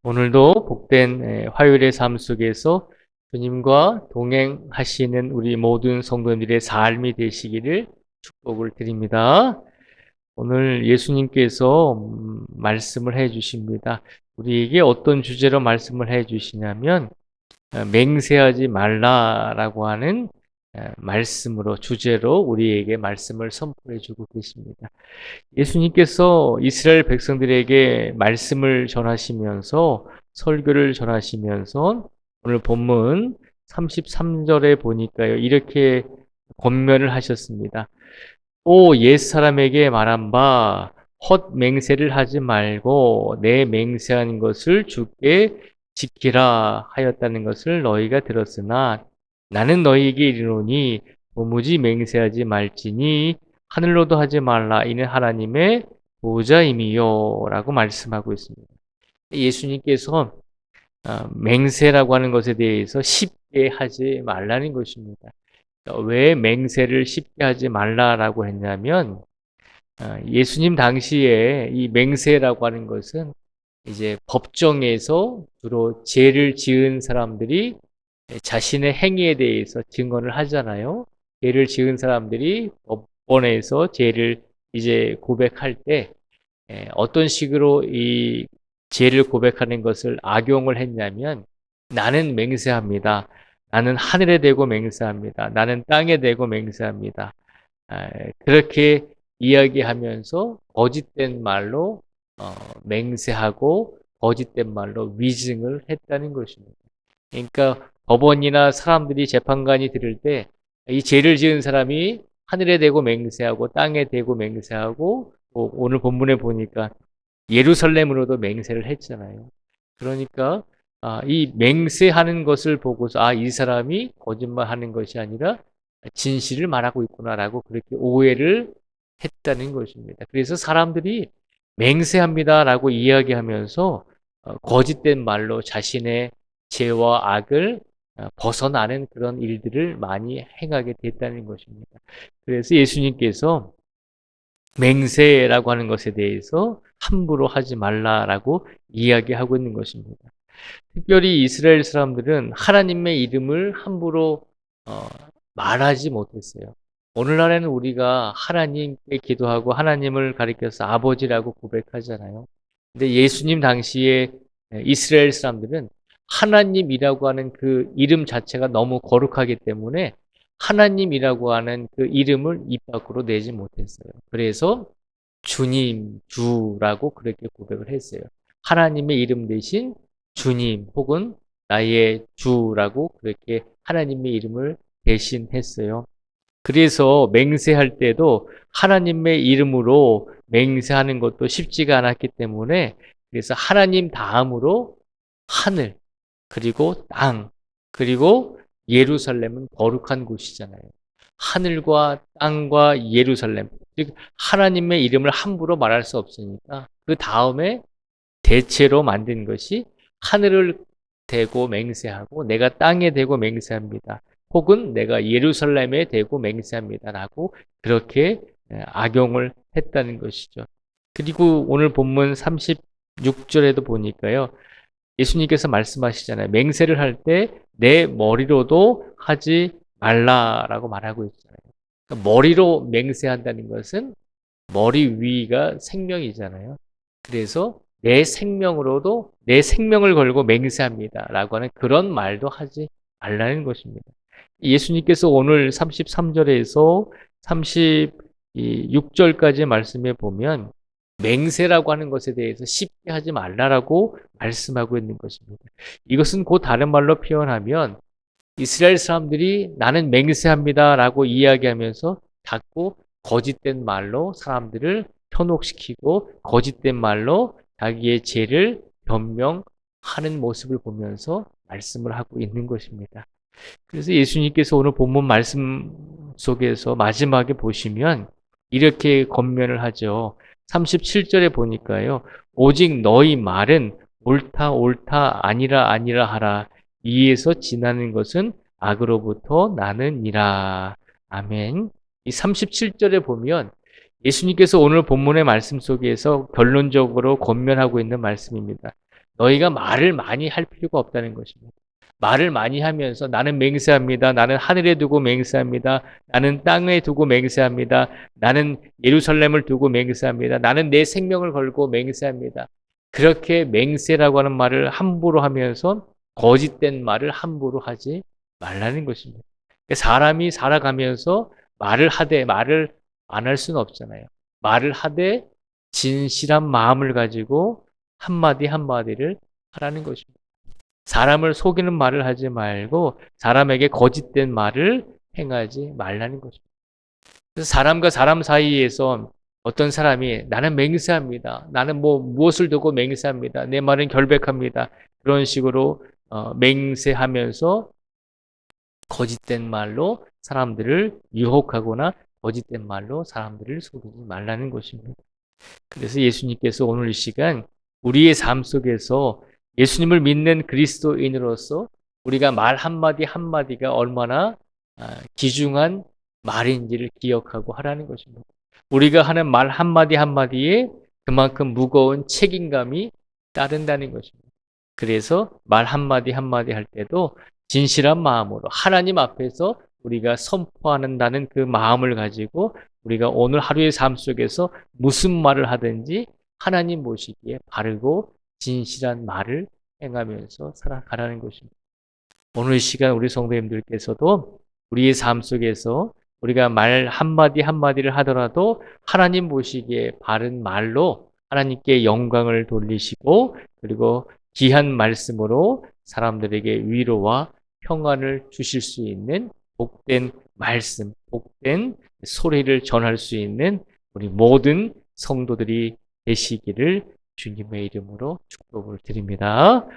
오늘도 복된 화요일의 삶 속에서 주님과 동행하시는 우리 모든 성도님들의 삶이 되시기를 축복을 드립니다. 오늘 예수님께서 말씀을 해 주십니다. 우리에게 어떤 주제로 말씀을 해 주시냐면 맹세하지 말라라고 하는 말씀으로 주제로 우리에게 말씀을 선포해 주고 계십니다. 예수님께서 이스라엘 백성들에게 말씀을 전하시면서 설교를 전하시면서 오늘 본문 33절에 보니까요. 이렇게 권면을 하셨습니다. 또 옛사람에게 말한 바 헛맹세를 하지 말고 내 맹세한 것을 주께 지키라 하였다는 것을 너희가 들었으나 나는 너희에게 이르노니 도무지 맹세하지 말지니 하늘로도 하지 말라 이는 하나님의 보좌임이요 라고 말씀하고 있습니다. 예수님께서 맹세라고 하는 것에 대해서 쉽게 하지 말라는 것입니다. 왜 맹세를 쉽게 하지 말라라고 했냐면 예수님 당시에 이 맹세라고 하는 것은 이제 법정에서 주로 죄를 지은 사람들이 자신의 행위에 대해서 증언을 하잖아요. 죄를 지은 사람들이 법원에서 죄를 이제 고백할 때 어떤 식으로 이 죄를 고백하는 것을 악용을 했냐면 나는 맹세합니다. 나는 하늘에 대고 맹세합니다. 나는 땅에 대고 맹세합니다. 그렇게 이야기하면서 거짓된 말로 맹세하고 거짓된 말로 위증을 했다는 것입니다. 그러니까 법원이나 사람들이 재판관이 들을 때 이 죄를 지은 사람이 하늘에 대고 맹세하고 땅에 대고 맹세하고 오늘 본문에 보니까 예루살렘으로도 맹세를 했잖아요. 그러니까 이 맹세하는 것을 보고서 이 사람이 거짓말하는 것이 아니라 진실을 말하고 있구나라고 그렇게 오해를 했다는 것입니다. 그래서 사람들이 맹세합니다라고 이야기하면서 거짓된 말로 자신의 죄와 악을 벗어나는 그런 일들을 많이 행하게 됐다는 것입니다. 그래서 예수님께서 맹세라고 하는 것에 대해서 함부로 하지 말라라고 이야기하고 있는 것입니다. 특별히 이스라엘 사람들은 하나님의 이름을 함부로 말하지 못했어요. 오늘날에는 우리가 하나님께 기도하고 하나님을 가리켜서 아버지라고 고백하잖아요. 근데 예수님 당시에 이스라엘 사람들은 하나님이라고 하는 그 이름 자체가 너무 거룩하기 때문에 하나님이라고 하는 그 이름을 입 밖으로 내지 못했어요. 그래서 주님, 주라고 그렇게 고백을 했어요. 하나님의 이름 대신 주님 혹은 나의 주라고 그렇게 하나님의 이름을 대신했어요. 그래서 맹세할 때도 하나님의 이름으로 맹세하는 것도 쉽지가 않았기 때문에 그래서 하나님 다음으로 하늘, 그리고 땅, 그리고 예루살렘은 거룩한 곳이잖아요. 하늘과 땅과 예루살렘, 즉 하나님의 이름을 함부로 말할 수 없으니까 그 다음에 대체로 만든 것이 하늘을 대고 맹세하고 내가 땅에 대고 맹세합니다. 혹은 내가 예루살렘에 대고 맹세합니다라고 그렇게 악용을 했다는 것이죠. 그리고 오늘 본문 36절에도 보니까요. 예수님께서 말씀하시잖아요. 맹세를 할 때 내 머리로도 하지 말라라고 말하고 있잖아요. 그러니까 머리로 맹세한다는 것은 머리 위가 생명이잖아요. 그래서 내 생명으로도 내 생명을 걸고 맹세합니다라고 하는 그런 말도 하지 말라는 것입니다. 예수님께서 오늘 33절에서 36절까지 말씀해 보면 맹세라고 하는 것에 대해서 쉽게 하지 말라라고 말씀하고 있는 것입니다. 이것은 곧 다른 말로 표현하면 이스라엘 사람들이 나는 맹세합니다라고 이야기하면서 자꾸 거짓된 말로 사람들을 현혹시키고 거짓된 말로 자기의 죄를 변명하는 모습을 보면서 말씀을 하고 있는 것입니다. 그래서 예수님께서 오늘 본문 말씀 속에서 마지막에 보시면 이렇게 권면을 하죠. 37절에 보니까요. 오직 너희 말은 옳다 옳다 아니라 아니라 하라. 이에서 지나는 것은 악으로부터 나느니라. 아멘. 이 37절에 보면 예수님께서 오늘 본문의 말씀 속에서 결론적으로 권면하고 있는 말씀입니다. 너희가 말을 많이 할 필요가 없다는 것입니다. 말을 많이 하면서 나는 맹세합니다. 나는 하늘에 두고 맹세합니다. 나는 땅에 두고 맹세합니다. 나는 예루살렘을 두고 맹세합니다. 나는 내 생명을 걸고 맹세합니다. 그렇게 맹세라고 하는 말을 함부로 하면서 거짓된 말을 함부로 하지 말라는 것입니다. 사람이 살아가면서 말을 하되 말을 안 할 수는 없잖아요. 말을 하되 진실한 마음을 가지고 한마디 한마디를 하라는 것입니다. 사람을 속이는 말을 하지 말고 사람에게 거짓된 말을 행하지 말라는 것입니다. 그래서 사람과 사람 사이에서 어떤 사람이 나는 맹세합니다. 나는 무엇을 두고 맹세합니다. 내 말은 결백합니다. 그런 식으로 맹세하면서 거짓된 말로 사람들을 유혹하거나 거짓된 말로 사람들을 속이지 말라는 것입니다. 그래서 예수님께서 오늘 이 시간 우리의 삶 속에서 예수님을 믿는 그리스도인으로서 우리가 말 한마디 한마디가 얼마나 귀중한 말인지를 기억하고 하라는 것입니다. 우리가 하는 말 한마디 한마디에 그만큼 무거운 책임감이 따른다는 것입니다. 그래서 말 한마디 한마디 할 때도 진실한 마음으로 하나님 앞에서 우리가 선포한다는 그 마음을 가지고 우리가 오늘 하루의 삶 속에서 무슨 말을 하든지 하나님 보시기에 바르고 진실한 말을 행하면서 살아가라는 것입니다. 오늘 이 시간 우리 성도님들께서도 우리의 삶 속에서 우리가 말 한마디 한마디를 하더라도 하나님 보시기에 바른 말로 하나님께 영광을 돌리시고 그리고 귀한 말씀으로 사람들에게 위로와 평안을 주실 수 있는 복된 말씀, 복된 소리를 전할 수 있는 우리 모든 성도들이 되시기를 주님의 이름으로 축복을 드립니다.